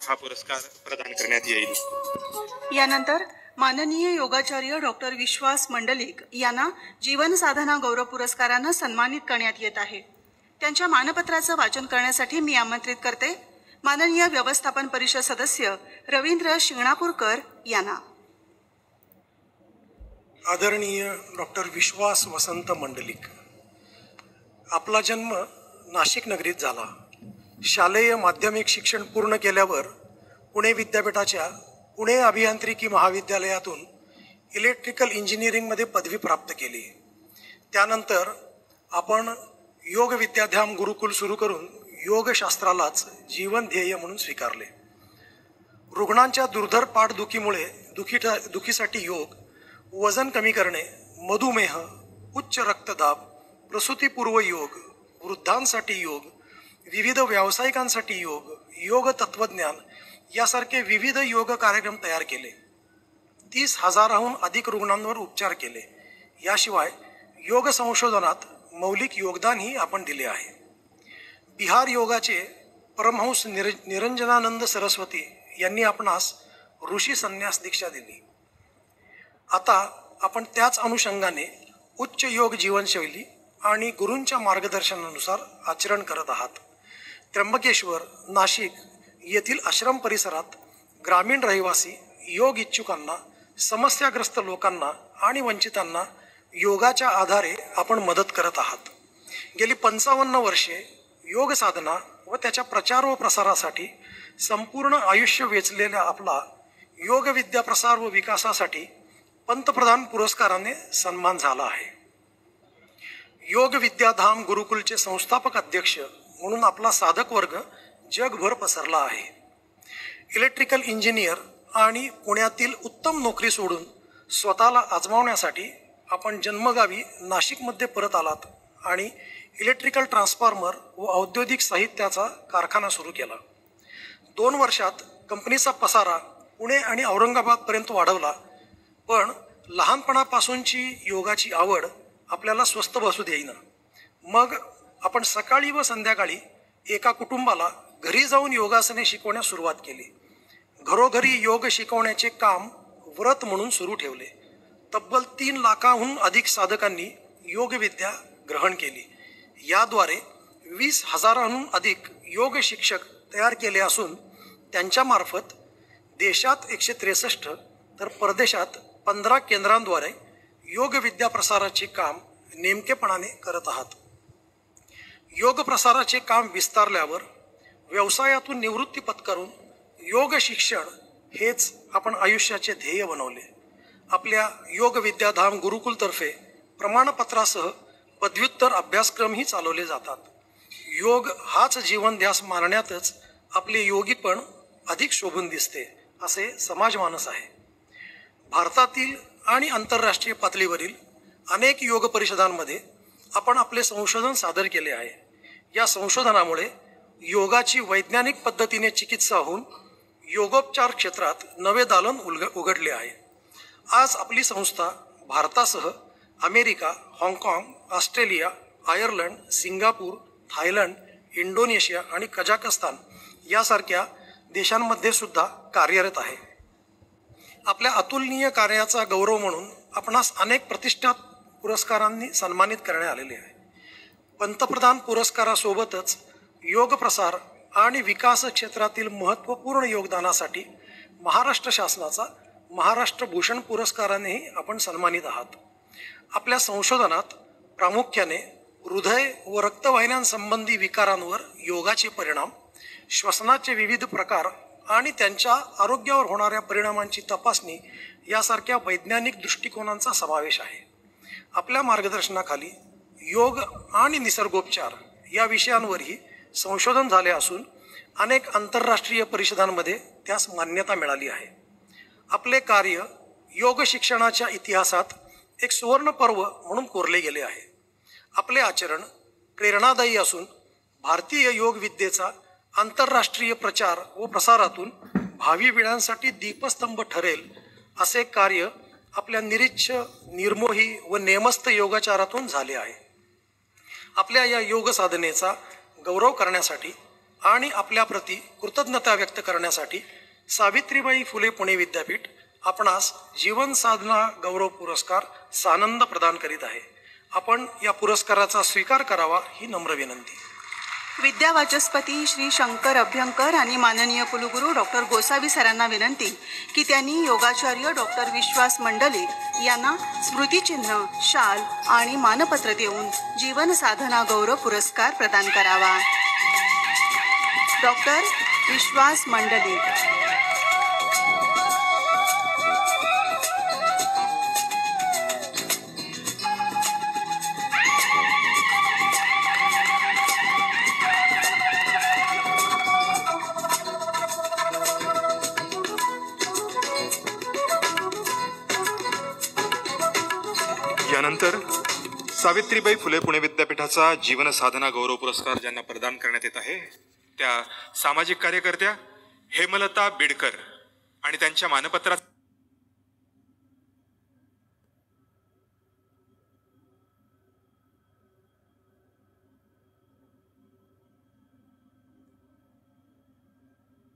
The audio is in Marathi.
हा पुरस्कार प्रदान करण्यात येईल। यानंतर माननीय योगाचार्य डॉक्टर विश्वास मंडलिक यांना जीवन साधना गौरव पुरस्कारानं सन्मानित करण्यात येत आहे। त्यांच्या मानपत्राचं वाचन करण्यासाठी मी आमंत्रित करते माननीय व्यवस्थापन परिषद सदस्य रवींद्र शिंगणापूरकर यांना। आदरणीय डॉक्टर विश्वास वसंत मंडलिक, आपला जन्म नाशिक नगरीत झाला। शालेय माध्यमिक शिक्षण पूर्ण केल्यावर पुणे विद्यापीठाच्या पुणे अभियांत्रिकी महाविद्यालयातून इलेक्ट्रिकल इंजिनिअरिंगमध्ये पदवी प्राप्त केली। त्यानंतर आपण योग विद्याधाम गुरुकुल सुरू करून योगशास्त्रालाच जीवन ध्येय म्हणून स्वीकारले। रुग्णांच्या दुर्धर पाठदुखीमुळे दुखीसाठी योग, वजन कमी करणे, मधुमेह, उच्च रक्तदाब, प्रसूतीपूर्व योग, वृद्धांसाठी योग, विविध व्यावसायिकांसाठी योग, योग तत्वज्ञान यासारखे विविध योग कार्यक्रम तयार केले। 30,000हून अधिक रुग्णांवर उपचार केले। याशिवाय योग संशोधनात मौलिक योगदानही आपण दिले आहे। बिहार योगाचे परमहंस निरंजनानंद सरस्वती यांनी आपणास ऋषी संन्यास दीक्षा दिली। आता आपण त्याच अनुषंगाने उच्च योग जीवनशैली आणि गुरूंच्या मार्गदर्शनानुसार आचरण करत आहात। त्र्यंबकेश्वर, नाशिक येथील आश्रम परिसरात ग्रामीण रहिवासी योग इच्छुकांना, समस्याग्रस्त लोकांना आणि वंचितांना योगाच्या आधारे आपण मदत करत आहात। गेली 55 वर्षे योग साधना व त्याच्या प्रचार व प्रसारासाठी संपूर्ण आयुष्य वेचलेला आपला योग विद्या प्रसार व विकासासाठी पंतप्रधान पुरस्काराने सन्मान झाला आहे। योग विद्याधाम गुरुकुलचे संस्थापक अध्यक्ष म्हणून आपला साधक वर्ग जगभर पसरला आहे। इलेक्ट्रिकल इंजिनियर आणि पुण्यातील उत्तम नोकरी सोडून स्वतःला आजमावण्यासाठी आपण जन्मगावी नाशिकमध्ये परत आलात आणि इलेक्ट्रिकल ट्रान्सफॉर्मर व औद्योगिक साहित्याचा कारखाना सुरू केला। 2 वर्षात कंपनीचा पसारा पुणे आणि औरंगाबादपर्यंत वाढवला। पण लहानपणापासूनची योगाची आवड आपल्याला स्वस्थ बसू देईना। मग आपण सकाळी व संध्याकाळी एका कुटुंबाला घरी जाऊन योगासने शिकवण्यास सुरुवात केली। घरोघरी योग शिकवण्याचे काम व्रत म्हणून सुरू ठेवले। तब्बल 3 लाखाहून अधिक साधकांनी योगविद्या ग्रहण केली। याद्वारे 20,000हून अधिक योग शिक्षक तयार केले असून त्यांच्यामार्फत देशात 163 तर परदेशात 15 केंद्रांद्वारे योग विद्या प्रसाराचे काम नेमकेपणाने करत आहात। योग प्रसाराचे काम विस्तारल्यावर व्यवसायातून निवृत्ती पत्करून योग शिक्षण हेच आपण आयुष्याचे ध्येय बनवले। आपल्या योग विद्याधाम गुरुकुलतर्फे प्रमाणपत्रासह पदव्युत्तर अभ्यासक्रमही चालवले जातात। योग हाच जीवन ध्यास मानण्यातच आपले योगीपण अधिक शोभून दिसते असे समाजमानस आहे। भारतातील आणि आंतरराष्ट्रीय पातळीवरील अनेक योग परिषदांमध्ये आपण आपले संशोधन सादर केले आहे। या संशोधनामुळे योगाची वैज्ञानिक पद्धतीने चिकित्सा होऊन योगोपचार क्षेत्रात नवे दालन उघडले आहे। आज आपली संस्था भारतासह अमेरिका, हाँगकाँग, Australia, Ireland, Singapore, Thailand, Indonesia आणि कझाकस्तान यासारख्या देशांमध्ये सुद्धा कार्यरत आहे। आपल्या अतुलनीय कार्याचा गौरव म्हणून आपणास अनेक प्रतिष्ठित पुरस्कारांनी सन्मानित करण्यात आलेले आहे। पंतप्रधान पुरस्कारासोबतच योग प्रसार आणि विकास क्षेत्रातील महत्त्वपूर्ण योगदानासाठी महाराष्ट्र शासनाचा महाराष्ट्र भूषण पुरस्कारानेही आपण सन्मानित आहात। आपल्या संशोधनात प्रामुख्याने हृदय व रक्तवाहिन्यांसंबंधी विकारांवर योगाचे परिणाम, श्वसनाचे विविध प्रकार आणि त्यांच्या आरोग्यावर होणाऱ्या परिणामांची तपासणी यासारख्या वैज्ञानिक दृष्टिकोनांचा समावेश आहे। आपल्या मार्गदर्शनाखाली योग आणि निसर्गोपचार या विषयांवरही संशोधन झाले असून अनेक आंतरराष्ट्रीय परिषदांमध्ये त्यास मान्यता मिळाली आहे। आपले कार्य योग शिक्षणाच्या इतिहासात एक सुवर्ण पर्व म्हणून कोरले गेले आहे। आपले आचरण प्रेरणादायी असून भारतीय योग विद्येचा आंतरराष्ट्रीय प्रचार व प्रसारातून भावी पिढ्यांसाठी दीपस्तंभ ठरेल असे कार्य आपल्या निरीच्छ, निर्मोही व नेमस्त योगाचारातून झाले आहे। आपल्या या योग साधनेचा गौरव करण्यासाठी आणि आपल्याप्रती कृतज्ञता व्यक्त करण्यासाठी सावित्रीबाई फुले पुणे विद्यापीठ आपणास जीवन साधना गौरव पुरस्कार सानंद प्रदान करीत आहे. आपण या पुरस्काराचा स्वीकार करावा ही नम्र विनंती. विद्यावाचस्पती श्री शंकर अभ्यंकर आणि माननीय कुलगुरू डॉक्टर गोसावी सरांना विनंती की त्यांनी योगाचार्य डॉक्टर विश्वास मंडलिक यांना स्मृतिचिन्ह, शाल आणि मानपत्र देऊन जीवन साधना गौरव पुरस्कार प्रदान करावा. डॉक्टर विश्वास मंडलिक. यानंतर सावित्रीबाई फुले पुणे विद्यापीठाचा जीवन साधना गौरव पुरस्कार ज्यांना प्रदान करण्यात येत आहे त्या सामाजिक कार्यकर्त्या हेमलता बिडकर आणि त्यांच्या मानपत्रात